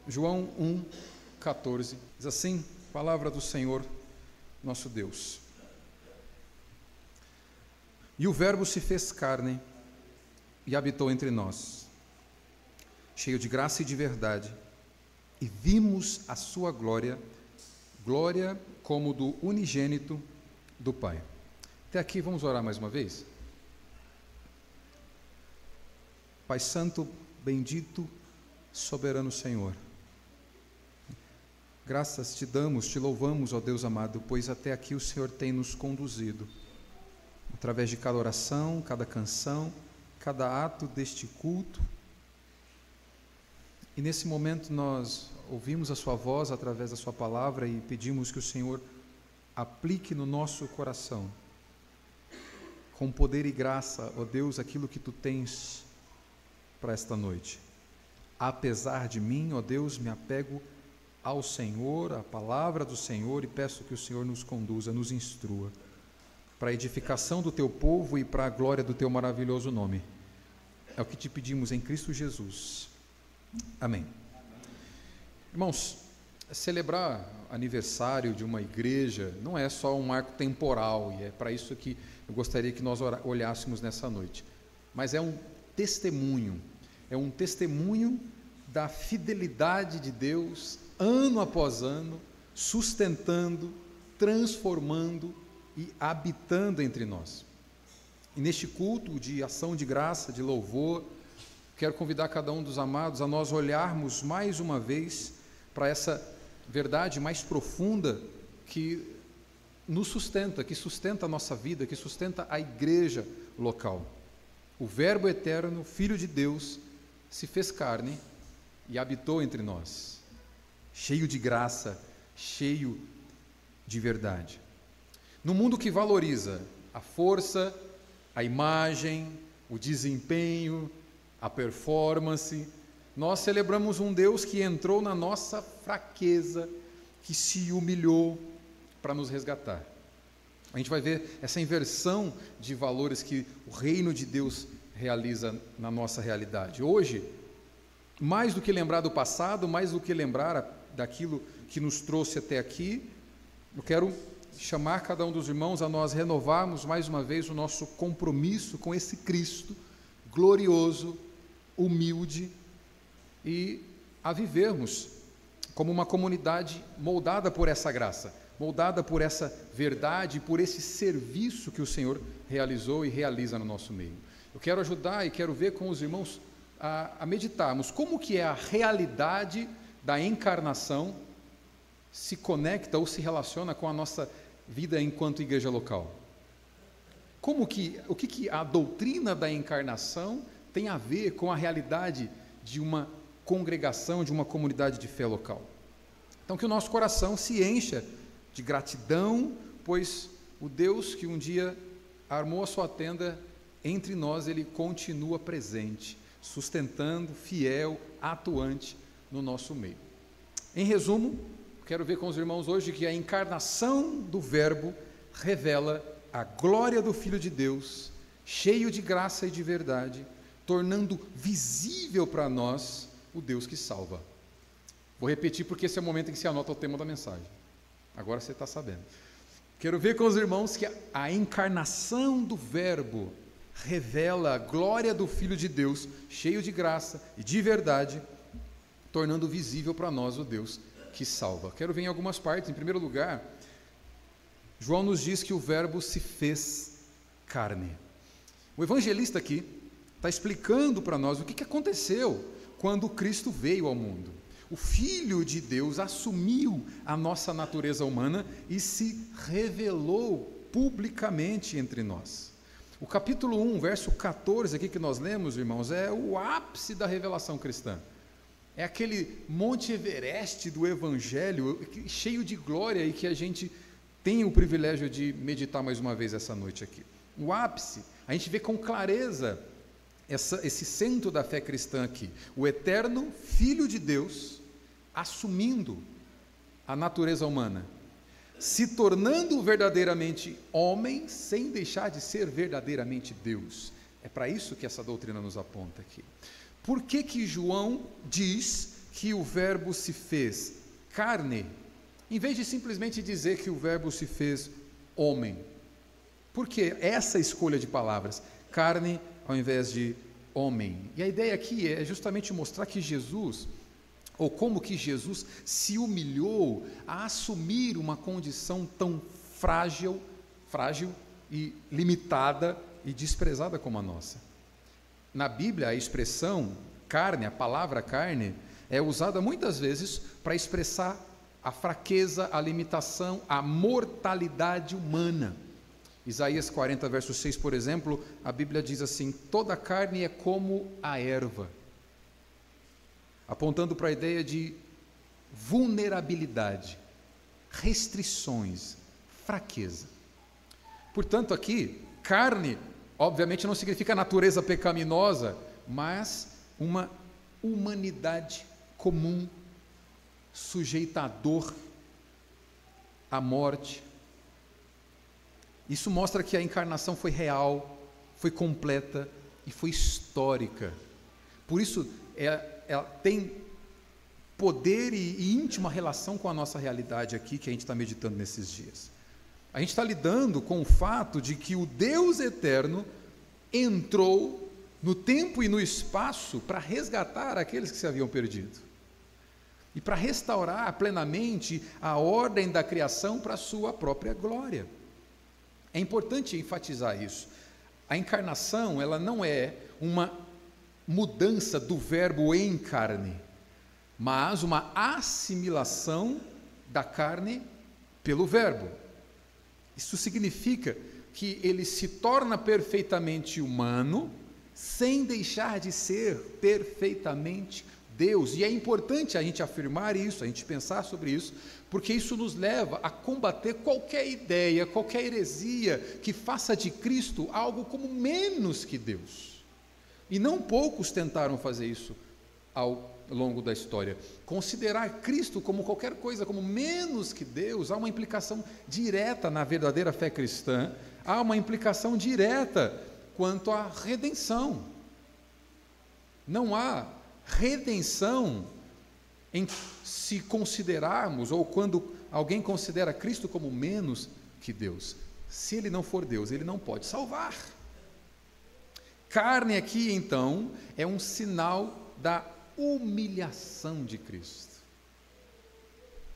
João 1,14, diz assim, palavra do Senhor, nosso Deus. E o Verbo se fez carne e habitou entre nós, cheio de graça e de verdade, e vimos a sua glória, glória como do unigênito do Pai. Até aqui, vamos orar mais uma vez? Pai Santo, bendito, soberano Senhor, graças te damos, te louvamos, ó Deus amado, pois até aqui o Senhor tem nos conduzido, através de cada oração, cada canção, cada ato deste culto. E nesse momento nós ouvimos a sua voz através da sua palavra e pedimos que o Senhor aplique no nosso coração, com poder e graça, ó Deus, aquilo que tu tens para esta noite. Apesar de mim, ó Deus, me apego ao Senhor, à palavra do Senhor, e peço que o Senhor nos conduza, nos instrua, para a edificação do teu povo e para a glória do teu maravilhoso nome. É o que te pedimos em Cristo Jesus. Amém. Irmãos, celebrar aniversário de uma igreja não é só um marco temporal, e é para isso que eu gostaria que nós olhássemos nessa noite, mas é um testemunho da fidelidade de Deus, ano após ano, sustentando, transformando e habitando entre nós. E neste culto de ação de graça, de louvor, quero convidar cada um dos amados a nós olharmos mais uma vez para essa verdade mais profunda que nos sustenta, que sustenta a nossa vida, que sustenta a igreja local. O Verbo eterno, Filho de Deus, se fez carne e habitou entre nós, cheio de graça, cheio de verdade. No mundo que valoriza a força, a imagem, o desempenho, a performance, nós celebramos um Deus que entrou na nossa fraqueza, que se humilhou para nos resgatar. A gente vai ver essa inversão de valores que o reino de Deus realiza na nossa realidade. Hoje, mais do que lembrar do passado, mais do que lembrar daquilo que nos trouxe até aqui, eu quero chamar cada um dos irmãos a nós renovarmos mais uma vez o nosso compromisso com esse Cristo glorioso, humilde, e a vivermos como uma comunidade moldada por essa graça, moldada por essa verdade, por esse serviço que o Senhor realizou e realiza no nosso meio. Eu quero ajudar e quero ver com os irmãos a meditarmos como que a realidade da encarnação se conecta ou se relaciona com a nossa vida enquanto igreja local. O que a doutrina da encarnação tem a ver com a realidade de uma congregação, de uma comunidade de fé local. Então, que o nosso coração se encha de gratidão, pois o Deus que um dia armou a sua tenda entre nós, Ele continua presente, sustentando, fiel, atuante no nosso meio. Em resumo, quero ver com os irmãos hoje que a encarnação do Verbo revela a glória do Filho de Deus, cheio de graça e de verdade, tornando visível para nós o Deus que salva. Vou repetir porque esse é o momento em que se anota o tema da mensagem. Agora você está sabendo. Quero ver com os irmãos que a encarnação do Verbo revela a glória do Filho de Deus, cheio de graça e de verdade, tornando visível para nós o Deus que salva. Quero ver em algumas partes. Em primeiro lugar, João nos diz que o Verbo se fez carne. O evangelista aqui está explicando para nós o que aconteceu quando Cristo veio ao mundo. O Filho de Deus assumiu a nossa natureza humana e se revelou publicamente entre nós. O capítulo 1, verso 14 aqui que nós lemos, irmãos, é o ápice da revelação cristã. É aquele Monte Everest do Evangelho, cheio de glória, e que a gente tem o privilégio de meditar mais uma vez essa noite aqui. O ápice, a gente vê com clareza esse centro da fé cristã aqui, o eterno Filho de Deus assumindo a natureza humana, se tornando verdadeiramente homem, sem deixar de ser verdadeiramente Deus. É para isso que essa doutrina nos aponta aqui. Por que que João diz que o Verbo se fez carne, em vez de simplesmente dizer que o Verbo se fez homem? Por que essa escolha de palavras? Carne ao invés de homem. E a ideia aqui é justamente mostrar que Jesus, ou como que Jesus se humilhou a assumir uma condição tão frágil e limitada e desprezada como a nossa. Na Bíblia, a expressão carne, a palavra carne, é usada muitas vezes para expressar a fraqueza, a limitação, a mortalidade humana. Isaías 40, verso 6, por exemplo, a Bíblia diz assim: toda carne é como a erva, apontando para a ideia de vulnerabilidade, restrições, fraqueza. Portanto, aqui, carne, obviamente não significa natureza pecaminosa, mas uma humanidade comum, sujeita à dor, à morte. Isso mostra que a encarnação foi real, foi completa e foi histórica. Por isso, ela tem poder e íntima relação com a nossa realidade aqui, que a gente está meditando nesses dias. A gente está lidando com o fato de que o Deus eterno entrou no tempo e no espaço para resgatar aqueles que se haviam perdido e para restaurar plenamente a ordem da criação para a sua própria glória. É importante enfatizar isso. A encarnação, ela não é uma mudança do verbo em carne, mas uma assimilação da carne pelo verbo. Isso significa que ele se torna perfeitamente humano, sem deixar de ser perfeitamente Deus. E é importante a gente afirmar isso, a gente pensar sobre isso, porque isso nos leva a combater qualquer ideia, qualquer heresia que faça de Cristo algo como menos que Deus. E não poucos tentaram fazer isso ao longo da história. Considerar Cristo como qualquer coisa, como menos que Deus, há uma implicação direta na verdadeira fé cristã, há uma implicação direta quanto à redenção. Não há redenção em se considerarmos, ou quando alguém considera Cristo como menos que Deus. Se ele não for Deus, ele não pode salvar. Carne aqui, então, é um sinal da humilhação de Cristo,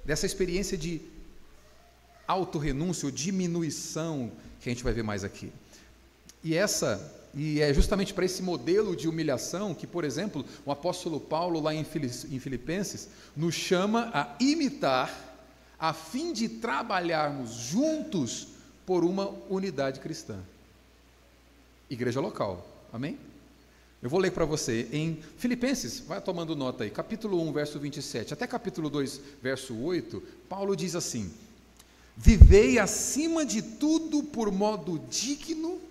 dessa experiência de autorrenúncia ou diminuição que a gente vai ver mais aqui. E é justamente para esse modelo de humilhação que, por exemplo, o apóstolo Paulo, lá em Filipenses, nos chama a imitar, a fim de trabalharmos juntos por uma unidade cristã. Igreja local, amém? Eu vou ler para você em Filipenses, vai tomando nota aí, capítulo 1, verso 27, até capítulo 2, verso 8, Paulo diz assim: vivei acima de tudo por modo digno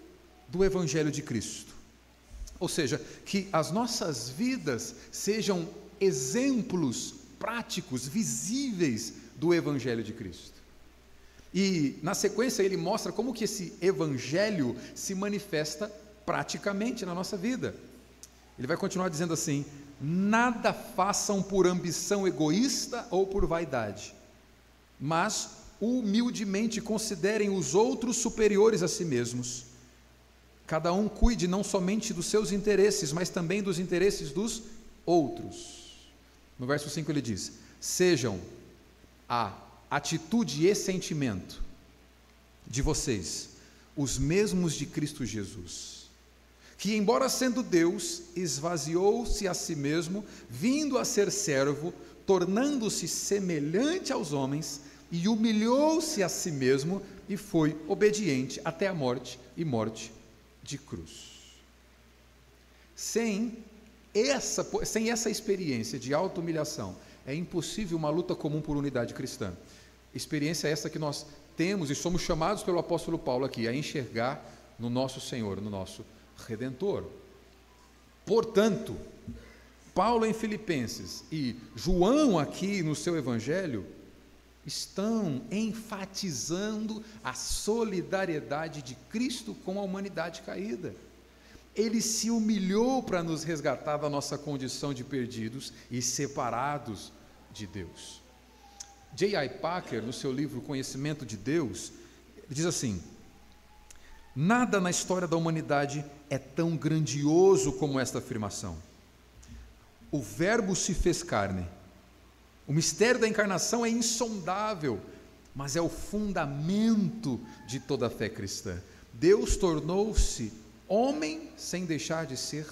do Evangelho de Cristo. Ou seja, que as nossas vidas sejam exemplos práticos, visíveis do Evangelho de Cristo. E na sequência ele mostra como que esse Evangelho se manifesta praticamente na nossa vida. Ele vai continuar dizendo assim: nada façam por ambição egoísta ou por vaidade, mas humildemente considerem os outros superiores a si mesmos. Cada um cuide não somente dos seus interesses, mas também dos interesses dos outros. No verso 5 ele diz: sejam a atitude e sentimento de vocês os mesmos de Cristo Jesus, que, embora sendo Deus, esvaziou-se a si mesmo, vindo a ser servo, tornando-se semelhante aos homens, e humilhou-se a si mesmo, e foi obediente até a morte, e morte de cruz. Sem essa experiência de auto-humilhação, é impossível uma luta comum por unidade cristã. Experiência essa que nós temos e somos chamados pelo apóstolo Paulo aqui a enxergar no nosso Senhor, no nosso Redentor. Portanto, Paulo em Filipenses e João aqui no seu Evangelho estão enfatizando a solidariedade de Cristo com a humanidade caída. Ele se humilhou para nos resgatar da nossa condição de perdidos e separados de Deus. J.I. Packer, no seu livro Conhecimento de Deus, diz assim: nada na história da humanidade é tão grandioso como esta afirmação. O Verbo se fez carne. O mistério da encarnação é insondável, mas é o fundamento de toda a fé cristã. Deus tornou-se homem sem deixar de ser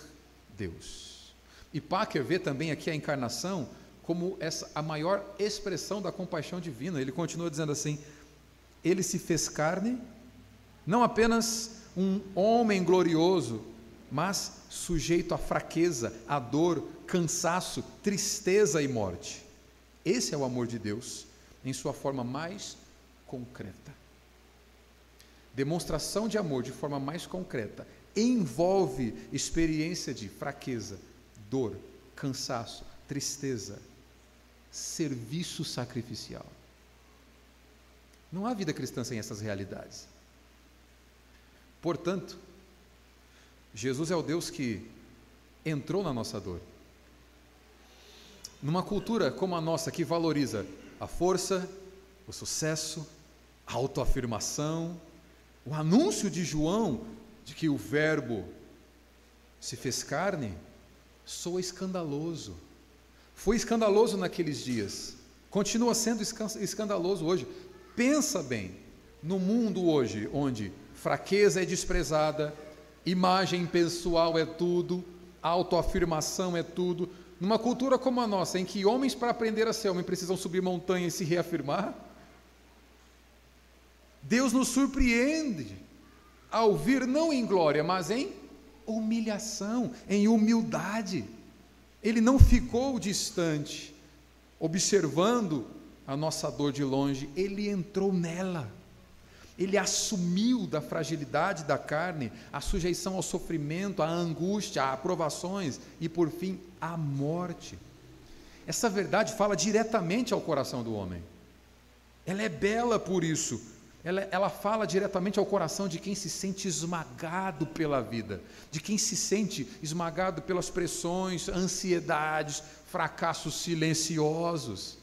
Deus. E Packer vê também aqui a encarnação como a maior expressão da compaixão divina. Ele continua dizendo assim: ele se fez carne, não apenas um homem glorioso, mas sujeito à fraqueza, à dor, cansaço, tristeza e morte. Esse é o amor de Deus em sua forma mais concreta. Demonstração de amor de forma mais concreta envolve experiência de fraqueza, dor, cansaço, tristeza, serviço sacrificial. Não há vida cristã sem essas realidades. Portanto, Jesus é o Deus que entrou na nossa dor. Numa cultura como a nossa, que valoriza a força, o sucesso, a autoafirmação, o anúncio de João de que o Verbo se fez carne, soa escandaloso. Foi escandaloso naqueles dias, continua sendo escandaloso hoje. Pensa bem, no mundo hoje, onde fraqueza é desprezada, imagem pessoal é tudo, autoafirmação é tudo, numa cultura como a nossa, em que homens, para aprender a ser homem, precisam subir montanhas e se reafirmar, Deus nos surpreende ao vir não em glória, mas em humilhação, em humildade. Ele não ficou distante, observando a nossa dor de longe, ele entrou nela. Ele assumiu da fragilidade da carne a sujeição ao sofrimento, à angústia, a provações e, por fim, à morte. Essa verdade fala diretamente ao coração do homem. Ela é bela por isso. Ela fala diretamente ao coração de quem se sente esmagado pela vida, de quem se sente esmagado pelas pressões, ansiedades, fracassos silenciosos.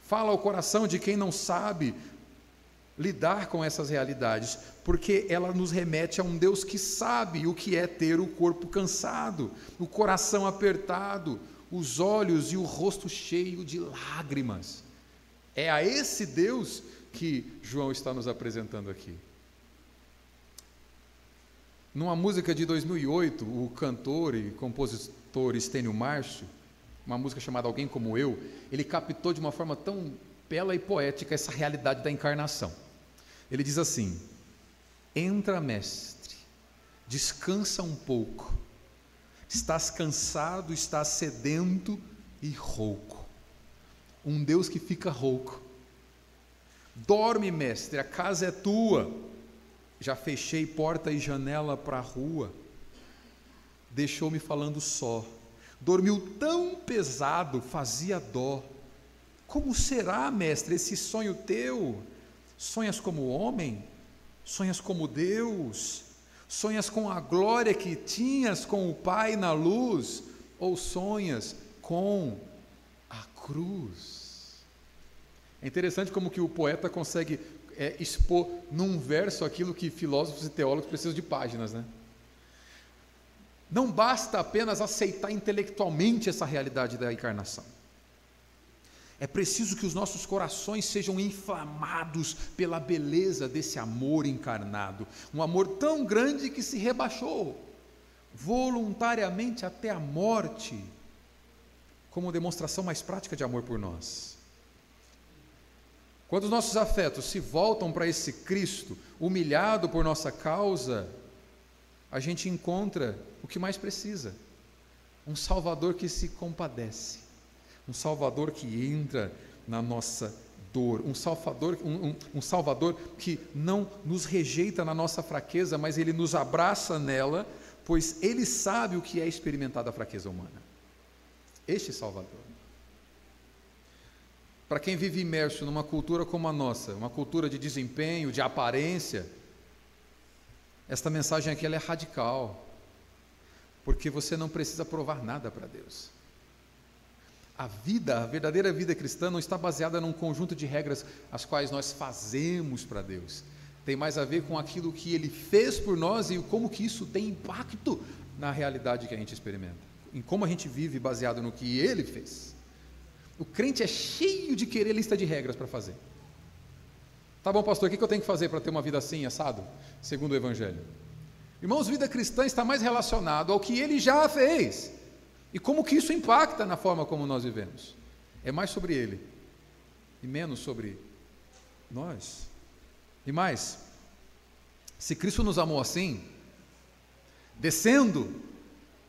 Fala ao coração de quem não sabe lidar com essas realidades, porque ela nos remete a um Deus que sabe o que é ter o corpo cansado, o coração apertado, os olhos e o rosto cheio de lágrimas. É a esse Deus que João está nos apresentando aqui. Numa música de 2008, o cantor e compositor Estênio Márcio, uma música chamada Alguém Como Eu, ele captou de uma forma tão bela e poética essa realidade da encarnação. Ele diz assim: entra, mestre, descansa um pouco, estás cansado, estás sedento e rouco. Um Deus que fica rouco. Dorme, mestre, a casa é tua, já fechei porta e janela para a rua, deixou-me falando só, dormiu tão pesado, fazia dó. Como será, mestre, esse sonho teu? Sonhas como homem? Sonhas como Deus? Sonhas com a glória que tinhas com o Pai na luz? Ou sonhas com a cruz? É interessante como que o poeta consegue expor num verso aquilo que filósofos e teólogos precisam de páginas, né? Não basta apenas aceitar intelectualmente essa realidade da encarnação. É preciso que os nossos corações sejam inflamados pela beleza desse amor encarnado, um amor tão grande que se rebaixou voluntariamente até a morte, como demonstração mais prática de amor por nós. Quando os nossos afetos se voltam para esse Cristo, humilhado por nossa causa, a gente encontra o que mais precisa: um Salvador que se compadece, um Salvador que entra na nossa dor, um Salvador que não nos rejeita na nossa fraqueza, mas Ele nos abraça nela, pois Ele sabe o que é experimentar a fraqueza humana. Este Salvador. Para quem vive imerso numa cultura como a nossa, uma cultura de desempenho, de aparência, esta mensagem aqui ela é radical. porque você não precisa provar nada para Deus. A verdadeira vida cristã não está baseada num conjunto de regras as quais nós fazemos para Deus. Tem mais a ver com aquilo que Ele fez por nós e como que isso tem impacto na realidade que a gente experimenta, em como a gente vive baseado no que Ele fez. O crente é cheio de querer lista de regras para fazer. Tá bom, pastor, o que eu tenho que fazer para ter uma vida assim, assado, segundo o Evangelho? Irmãos, vida cristã está mais relacionado ao que Ele já fez e como que isso impacta na forma como nós vivemos. É mais sobre Ele e menos sobre nós. E mais, se Cristo nos amou assim, descendo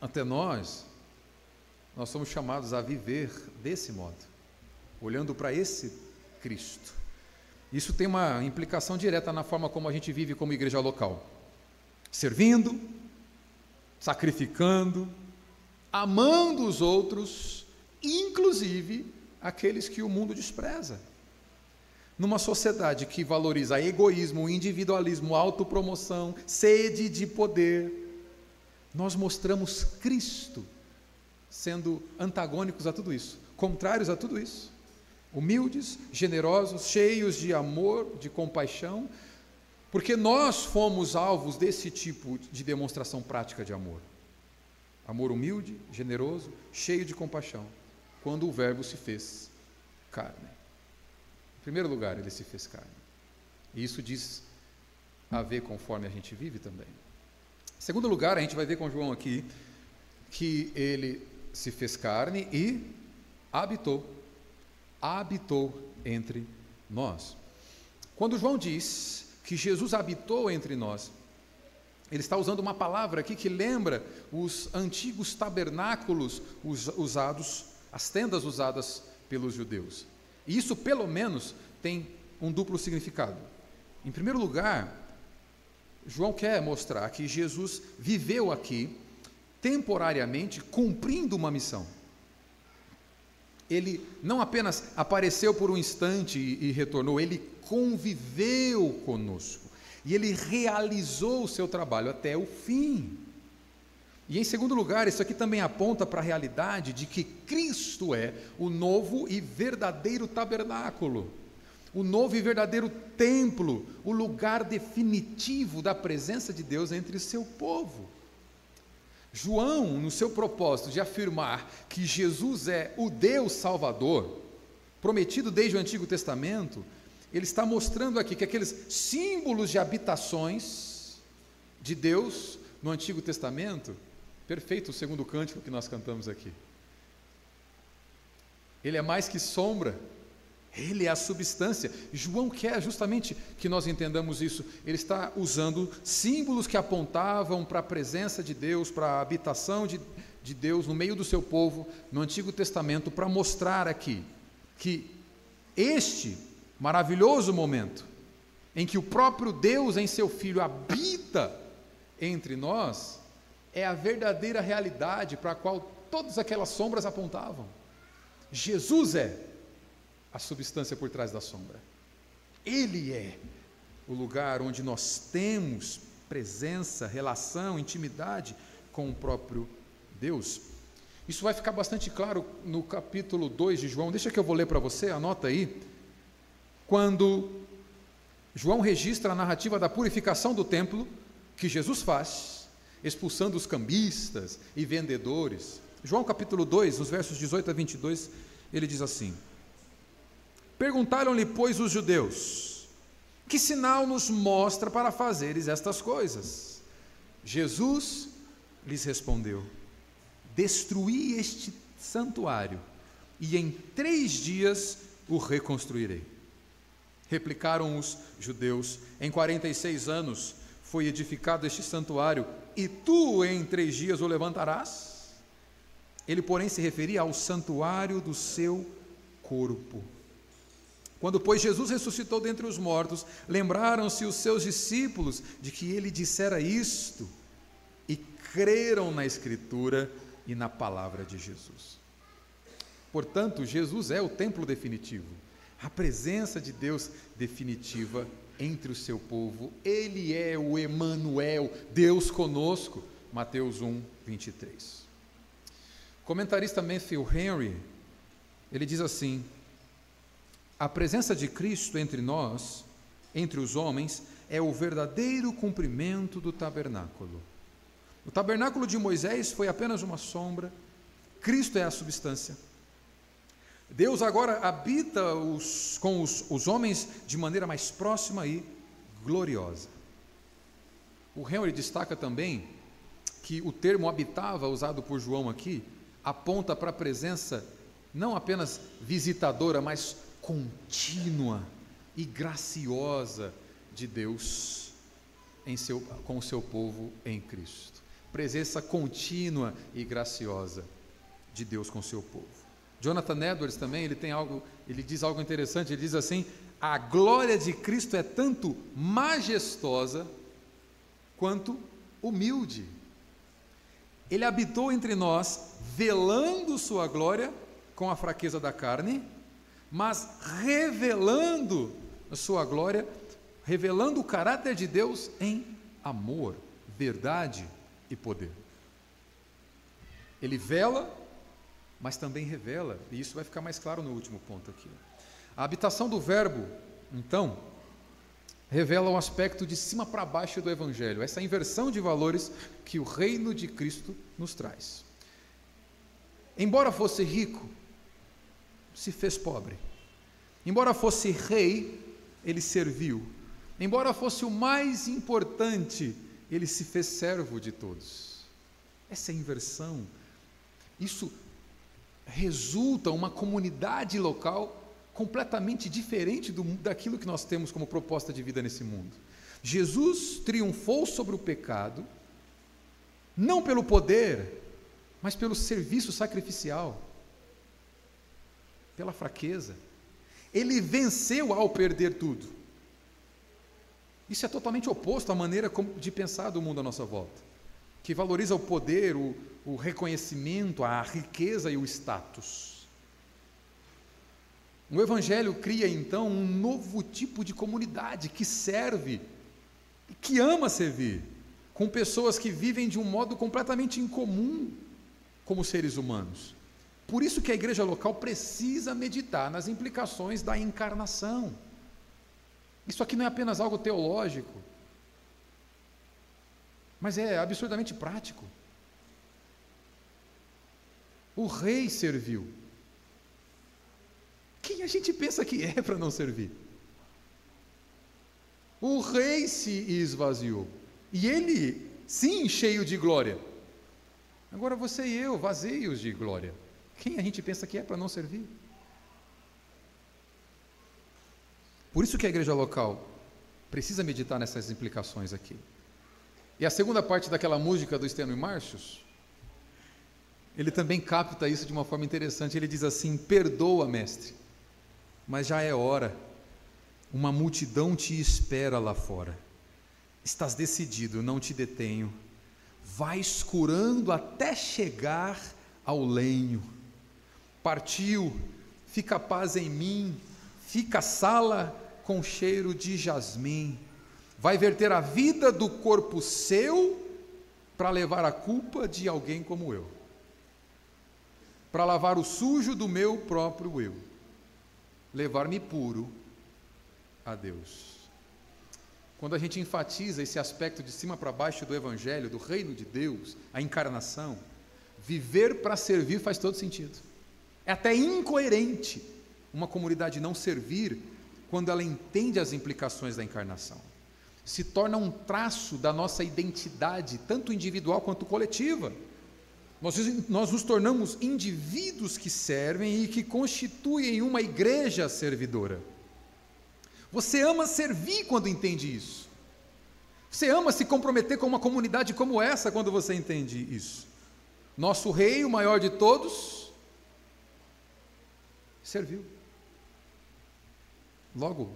até nós somos chamados a viver desse modo, olhando para esse Cristo. Isso tem uma implicação direta na forma como a gente vive como igreja local, servindo, sacrificando, amando os outros, inclusive aqueles que o mundo despreza. Numa sociedade que valoriza egoísmo, individualismo, autopromoção, sede de poder, nós mostramos Cristo sendo antagônicos a tudo isso, contrários a tudo isso, humildes, generosos, cheios de amor, de compaixão, porque nós fomos alvos desse tipo de demonstração prática de amor. Amor humilde, generoso, cheio de compaixão, quando o Verbo se fez carne. Em primeiro lugar, Ele se fez carne. E isso diz a ver conforme a gente vive também. Em segundo lugar, a gente vai ver com João aqui que Ele se fez carne e habitou entre nós. Quando João diz que Jesus habitou entre nós, ele está usando uma palavra aqui que lembra os antigos tabernáculos usados, as tendas usadas pelos judeus. E isso, pelo menos, tem um duplo significado. Em primeiro lugar, João quer mostrar que Jesus viveu aqui, temporariamente, cumprindo uma missão. Ele não apenas apareceu por um instante e retornou, ele conviveu conosco. E ele realizou o seu trabalho até o fim. E em segundo lugar, isso aqui também aponta para a realidade de que Cristo é o novo e verdadeiro tabernáculo, o novo e verdadeiro templo, o lugar definitivo da presença de Deus entre o seu povo. João, no seu propósito de afirmar que Jesus é o Deus Salvador, prometido desde o Antigo Testamento, ele está mostrando aqui que aqueles símbolos de habitações de Deus no Antigo Testamento, perfeito o segundo cântico que nós cantamos aqui. Ele é mais que sombra, Ele é a substância. João quer justamente que nós entendamos isso. Ele está usando símbolos que apontavam para a presença de Deus, para a habitação de Deus no meio do seu povo no Antigo Testamento, para mostrar aqui que este maravilhoso momento em que o próprio Deus em seu Filho habita entre nós é a verdadeira realidade para a qual todas aquelas sombras apontavam. Jesus é a substância por trás da sombra. Ele é o lugar onde nós temos presença, relação, intimidade com o próprio Deus. Isso vai ficar bastante claro no capítulo 2 de João. Deixa que eu vou ler para você, anota aí. Quando João registra a narrativa da purificação do templo que Jesus faz, expulsando os cambistas e vendedores. João capítulo 2, nos versos 18 a 22, ele diz assim: Perguntaram-lhe, pois, os judeus: que sinal nos mostra para fazeres estas coisas? Jesus lhes respondeu: destruí este santuário, e em 3 dias o reconstruirei. Replicaram os judeus: em 46 anos foi edificado este santuário, e tu em 3 dias o levantarás? Ele, porém, se referia ao santuário do seu corpo. Quando, pois, Jesus ressuscitou dentre os mortos, lembraram-se os seus discípulos de que ele dissera isto, e creram na Escritura e na palavra de Jesus. Portanto, Jesus é o templo definitivo, a presença de Deus definitiva entre o seu povo. Ele é o Emanuel, Deus conosco, Mateus 1, 23. O comentarista Matthew Henry, ele diz assim: a presença de Cristo entre nós, entre os homens, é o verdadeiro cumprimento do tabernáculo. O tabernáculo de Moisés foi apenas uma sombra, Cristo é a substância. Deus agora habita com os homens de maneira mais próxima e gloriosa. O Henry destaca também que o termo habitava, usado por João aqui, aponta para a presença não apenas visitadora, mas contínua e graciosa de Deus com o seu povo em Cristo. Presença contínua e graciosa de Deus com o seu povo. Jonathan Edwards também, ele diz algo interessante, ele diz assim: a glória de Cristo é tanto majestosa quanto humilde. Ele habitou entre nós, velando sua glória com a fraqueza da carne, mas revelando a sua glória, revelando o caráter de Deus em amor, verdade e poder. Ele vela, mas também revela, e isso vai ficar mais claro no último ponto aqui. A habitação do Verbo, então, revela um aspecto de cima para baixo do Evangelho, essa inversão de valores que o reino de Cristo nos traz. Embora fosse rico, se fez pobre. Embora fosse rei, ele serviu. Embora fosse o mais importante, ele se fez servo de todos. Essa inversão, isso resulta uma comunidade local completamente diferente daquilo que nós temos como proposta de vida nesse mundo. Jesus triunfou sobre o pecado, não pelo poder, mas pelo serviço sacrificial, pela fraqueza. Ele venceu ao perder tudo. Isso é totalmente oposto à maneira de pensar do mundo à nossa volta, que valoriza o poder, o reconhecimento, a riqueza e o status. O Evangelho cria então um novo tipo de comunidade que serve, que ama servir, com pessoas que vivem de um modo completamente incomum como seres humanos. Por isso que a igreja local precisa meditar nas implicações da encarnação. Isso aqui não é apenas algo teológico, mas é absurdamente prático. O rei serviu. Quem a gente pensa que é para não servir? O rei se esvaziou. E ele, sim, cheio de glória. Agora você e eu, vazios de glória. Quem a gente pensa que é para não servir? Por isso que a igreja local precisa meditar nessas implicações aqui. E a segunda parte daquela música do Steno e Marcius, ele também capta isso de uma forma interessante. Ele diz assim: perdoa, mestre, mas já é hora, uma multidão te espera lá fora. Estás decidido, não te detenho. Vais curando até chegar ao lenho. Partiu, fica paz em mim, fica a sala com cheiro de jasmim. Vai verter a vida do corpo seu para levar a culpa de alguém como eu, para lavar o sujo do meu próprio eu, levar-me puro a Deus. Quando a gente enfatiza esse aspecto de cima para baixo do Evangelho, do reino de Deus, a encarnação, viver para servir faz todo sentido. É até incoerente uma comunidade não servir quando ela entende as implicações da encarnação. Se torna um traço da nossa identidade, tanto individual quanto coletiva. Nós nos tornamos indivíduos que servem e que constituem uma igreja servidora. Você ama servir quando entende isso. Você ama se comprometer com uma comunidade como essa quando você entende isso. Nosso rei, o maior de todos, serviu. Logo,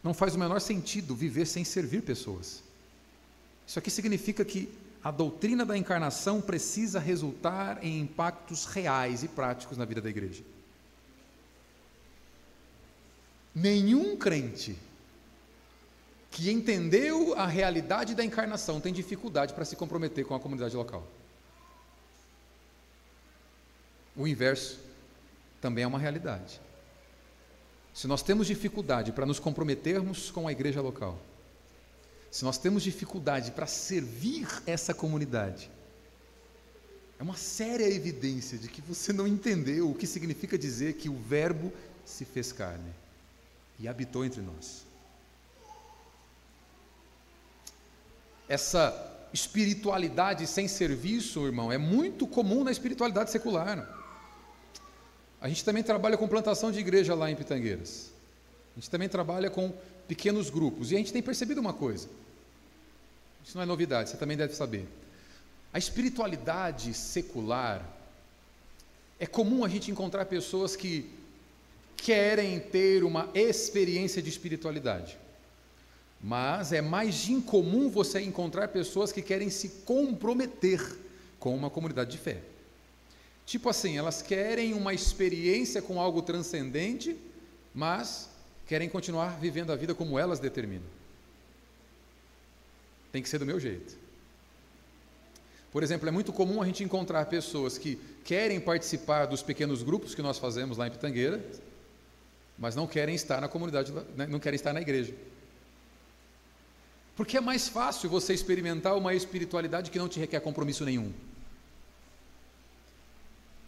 não faz o menor sentido viver sem servir pessoas. Isso aqui significa que a doutrina da encarnação precisa resultar em impactos reais e práticos na vida da igreja. Nenhum crente que entendeu a realidade da encarnação tem dificuldade para se comprometer com a comunidade local. O inverso também é uma realidade. Se nós temos dificuldade para nos comprometermos com a igreja local, se nós temos dificuldade para servir essa comunidade, é uma séria evidência de que você não entendeu o que significa dizer que o Verbo se fez carne e habitou entre nós. Essa espiritualidade sem serviço, irmão, é muito comum na espiritualidade secular. A gente também trabalha com plantação de igreja lá em Pitangueiras. A gente também trabalha com pequenos grupos. E a gente tem percebido uma coisa. Isso não é novidade, você também deve saber. A espiritualidade secular, é comum a gente encontrar pessoas que querem ter uma experiência de espiritualidade. Mas é mais incomum você encontrar pessoas que querem se comprometer com uma comunidade de fé. Tipo assim, elas querem uma experiência com algo transcendente, mas querem continuar vivendo a vida como elas determinam. Tem que ser do meu jeito. Por exemplo, é muito comum a gente encontrar pessoas que querem participar dos pequenos grupos que nós fazemos lá em Pitangueira, mas não querem estar na comunidade, não querem estar na igreja. Porque é mais fácil você experimentar uma espiritualidade que não te requer compromisso nenhum.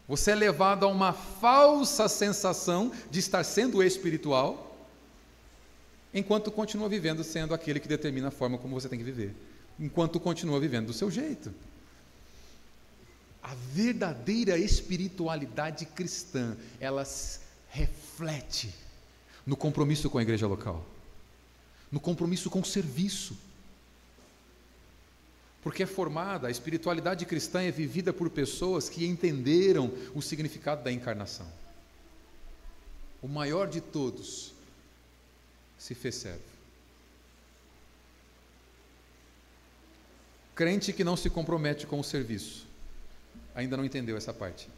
Você é levado a uma falsa sensação de estar sendo espiritual, enquanto continua vivendo sendo aquele que determina a forma como você tem que viver, enquanto continua vivendo do seu jeito. A verdadeira espiritualidade cristã, ela reflete no compromisso com a igreja local, no compromisso com o serviço. Porque a espiritualidade cristã é vivida por pessoas que entenderam o significado da encarnação. O maior de todos se fez servo. Crente que não se compromete com o serviço, ainda não entendeu essa parte.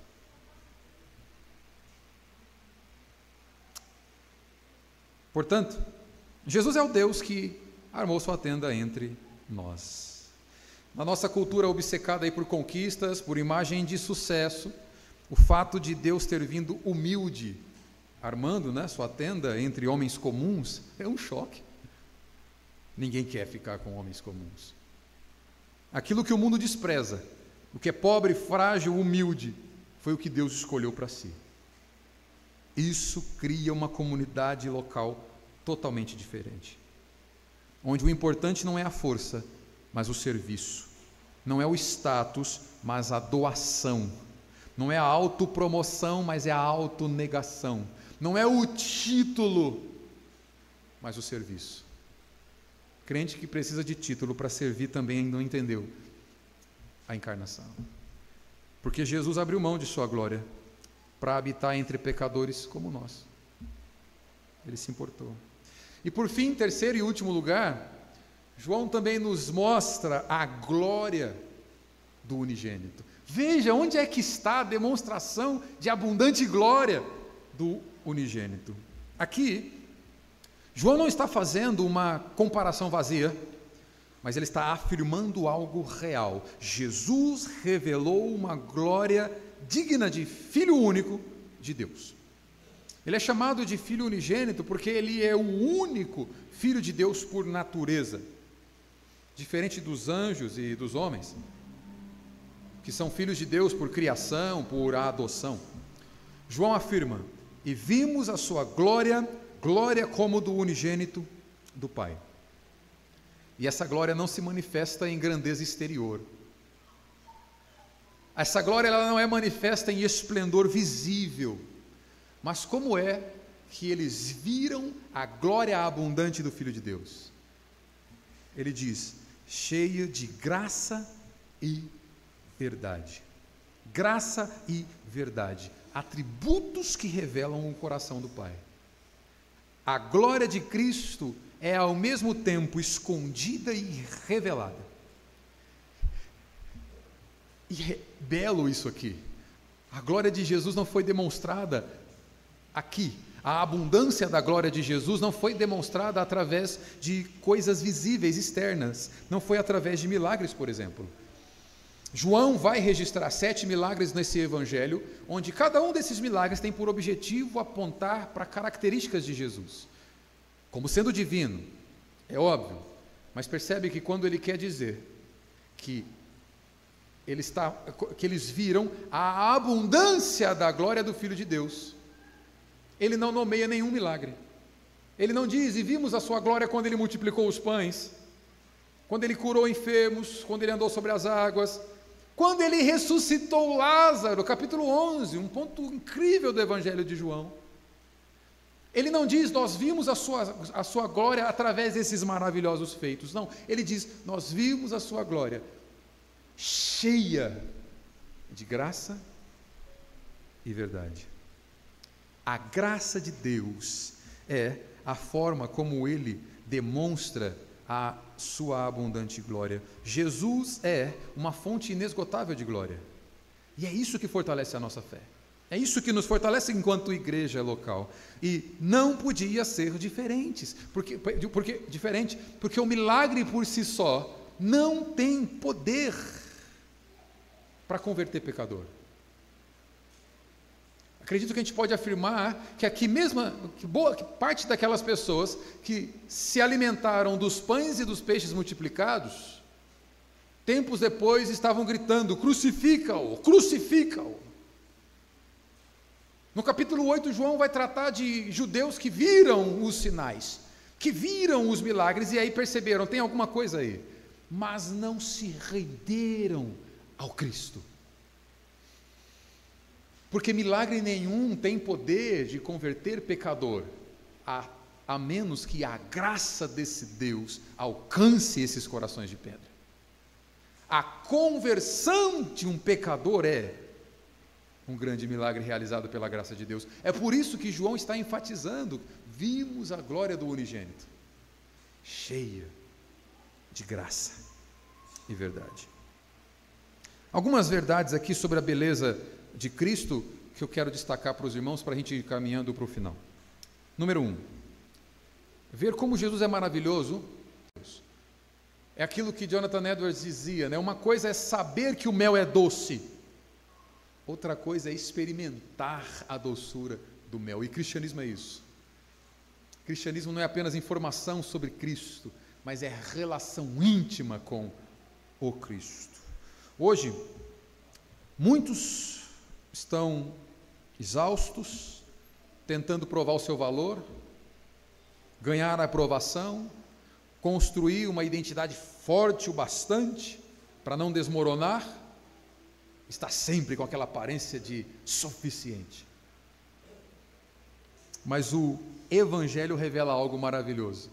Portanto, Jesus é o Deus que armou sua tenda entre nós. Na nossa cultura obcecada aí por conquistas, por imagem de sucesso, o fato de Deus ter vindo humilde, armando, sua tenda entre homens comuns, é um choque. Ninguém quer ficar com homens comuns. Aquilo que o mundo despreza, o que é pobre, frágil, humilde, foi o que Deus escolheu para si. Isso cria uma comunidade local totalmente diferente, onde o importante não é a força, mas o serviço. Não é o status, mas a doação. Não é a autopromoção, mas é a autonegação. Não é o título, mas o serviço. Crente que precisa de título para servir também não entendeu a encarnação. Porque Jesus abriu mão de sua glória para habitar entre pecadores como nós. Ele se importou. E por fim, terceiro e último lugar, João também nos mostra a glória do unigênito. Veja onde é que está a demonstração de abundante glória do unigênito. Aqui, João não está fazendo uma comparação vazia, mas ele está afirmando algo real. Jesus revelou uma glória digna de Filho único de Deus. Ele é chamado de Filho unigênito porque ele é o único Filho de Deus por natureza. Diferente dos anjos e dos homens, que são filhos de Deus por criação, por adoção. João afirma: e vimos a sua glória, glória como do unigênito do Pai. E essa glória não se manifesta em grandeza exterior. Essa glória ela não é manifesta em esplendor visível. Mas como é que eles viram a glória abundante do Filho de Deus? Ele diz: cheio de graça e verdade. Graça e verdade, atributos que revelam o coração do Pai. A glória de Cristo é ao mesmo tempo escondida e revelada. E é belo isso aqui. A glória de Jesus não foi demonstrada aqui. A abundância da glória de Jesus não foi demonstrada através de coisas visíveis, externas, não foi através de milagres, por exemplo. João vai registrar 7 milagres nesse evangelho, onde cada um desses milagres tem por objetivo apontar para características de Jesus, como sendo divino, é óbvio, mas percebe que quando ele quer dizer que eles viram a abundância da glória do Filho de Deus, ele não nomeia nenhum milagre. Ele não diz: e vimos a sua glória quando ele multiplicou os pães, quando ele curou enfermos, quando ele andou sobre as águas, quando ele ressuscitou Lázaro, capítulo 11, um ponto incrível do evangelho de João. Ele não diz: nós vimos a sua glória através desses maravilhosos feitos. Não, ele diz: nós vimos a sua glória cheia de graça e verdade. A graça de Deus é a forma como ele demonstra a sua abundante glória. Jesus é uma fonte inesgotável de glória. E é isso que fortalece a nossa fé. É isso que nos fortalece enquanto igreja local. E não podia ser diferente, porque o milagre por si só não tem poder para converter pecador. Acredito que a gente pode afirmar que aqui mesmo, que parte daquelas pessoas que se alimentaram dos pães e dos peixes multiplicados, tempos depois estavam gritando: crucifica-o, crucifica-o. No capítulo 8, João vai tratar de judeus que viram os sinais, que viram os milagres, e aí perceberam: tem alguma coisa aí, mas não se renderam ao Cristo. Porque milagre nenhum tem poder de converter pecador, a menos que a graça desse Deus alcance esses corações de pedra. A conversão de um pecador é um grande milagre realizado pela graça de Deus. É por isso que João está enfatizando: vimos a glória do unigênito, cheia de graça e verdade. Algumas verdades aqui sobre a beleza de Cristo que eu quero destacar para os irmãos, para a gente ir caminhando para o final. Número 1, ver como Jesus é maravilhoso. É aquilo que Jonathan Edwards dizia, né? Uma coisa é saber que o mel é doce, outra coisa é experimentar a doçura do mel. E cristianismo é isso. Cristianismo não é apenas informação sobre Cristo, mas é relação íntima com o Cristo. Hoje, muitos estão exaustos, tentando provar o seu valor, ganhar a aprovação, construir uma identidade forte o bastante para não desmoronar, está sempre com aquela aparência de suficiente. Mas o Evangelho revela algo maravilhoso.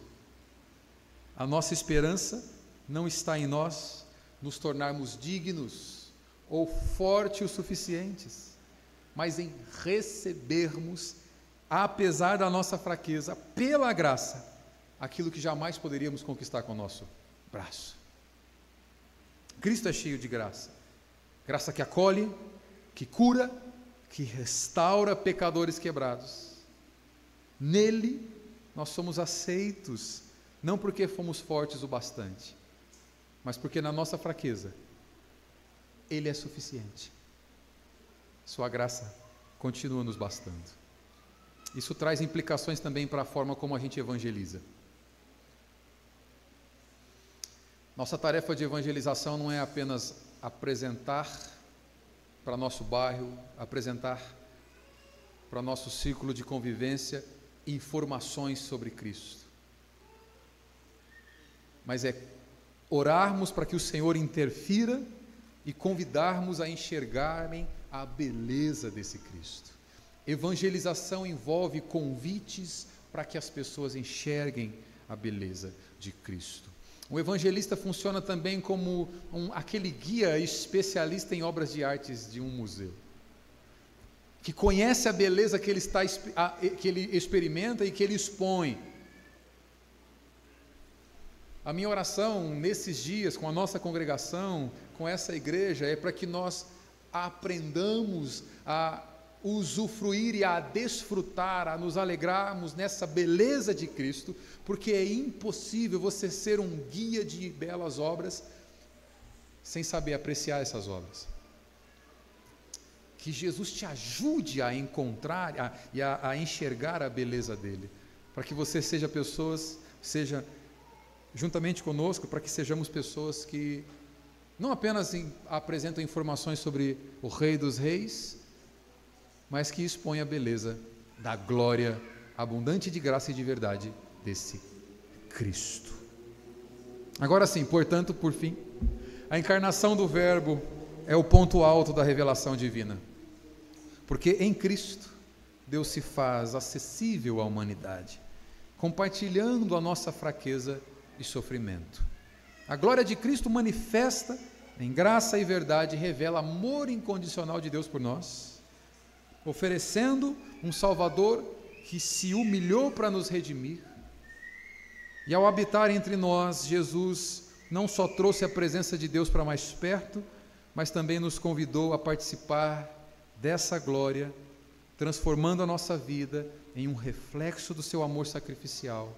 A nossa esperança não está em nós nos tornarmos dignos ou fortes o suficientes, mas em recebermos, apesar da nossa fraqueza, pela graça, aquilo que jamais poderíamos conquistar com o nosso braço. Cristo é cheio de graça, graça que acolhe, que cura, que restaura pecadores quebrados. Nele nós somos aceitos, não porque fomos fortes o bastante, mas porque na nossa fraqueza Ele é suficiente. Sua graça continua nos bastando. Isso traz implicações também para a forma como a gente evangeliza. Nossa tarefa de evangelização não é apenas apresentar para nosso bairro, apresentar para nosso círculo de convivência informações sobre Cristo, mas é orarmos para que o Senhor interfira e convidarmos a enxergarem a beleza desse Cristo. Evangelização envolve convites para que as pessoas enxerguem a beleza de Cristo. O evangelista funciona também como aquele guia especialista em obras de artes de um museu, que conhece a beleza que ele experimenta e que ele expõe. A minha oração nesses dias com a nossa congregação, com essa igreja, é para que nós aprendamos a usufruir e a desfrutar, a nos alegrarmos nessa beleza de Cristo, porque é impossível você ser um guia de belas obras sem saber apreciar essas obras. Que Jesus te ajude a encontrar e a enxergar a beleza dele, para que você seja juntamente conosco, para que sejamos pessoas que não apenas apresentam informações sobre o Rei dos Reis, mas que expõem a beleza da glória abundante de graça e de verdade desse Cristo. Agora sim, portanto, por fim, a encarnação do Verbo é o ponto alto da revelação divina, porque em Cristo Deus se faz acessível à humanidade, compartilhando a nossa fraqueza e sofrimento. A glória de Cristo manifesta em graça e verdade, revela amor incondicional de Deus por nós, oferecendo um Salvador que se humilhou para nos redimir. E ao habitar entre nós, Jesus não só trouxe a presença de Deus para mais perto, mas também nos convidou a participar dessa glória, transformando a nossa vida em um reflexo do seu amor sacrificial.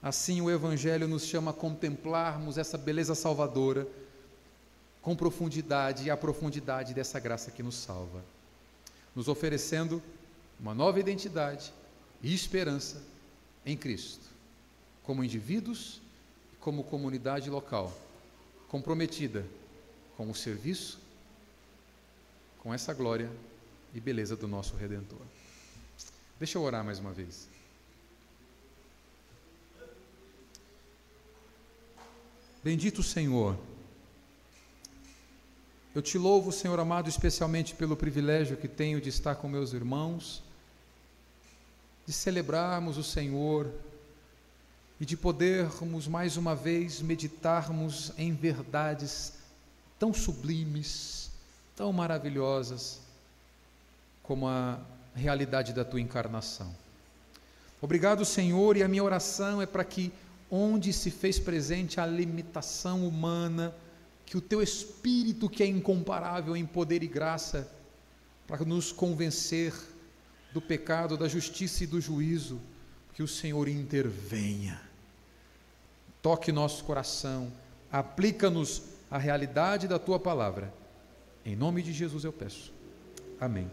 Assim, o Evangelho nos chama a contemplarmos essa beleza salvadora com profundidade e a profundidade dessa graça que nos salva, nos oferecendo uma nova identidade e esperança em Cristo, como indivíduos e como comunidade local, comprometida com o serviço, com essa glória e beleza do nosso Redentor. Deixa eu orar mais uma vez. Bendito Senhor, eu te louvo, Senhor amado, especialmente pelo privilégio que tenho de estar com meus irmãos, de celebrarmos o Senhor e de podermos mais uma vez meditarmos em verdades tão sublimes, tão maravilhosas, como a realidade da tua encarnação. Obrigado, Senhor, e a minha oração é para que, onde se fez presente a limitação humana, que o teu Espírito, que é incomparável em poder e graça, para nos convencer do pecado, da justiça e do juízo, que o Senhor intervenha, toque nosso coração, aplica-nos a realidade da tua palavra. Em nome de Jesus eu peço. Amém.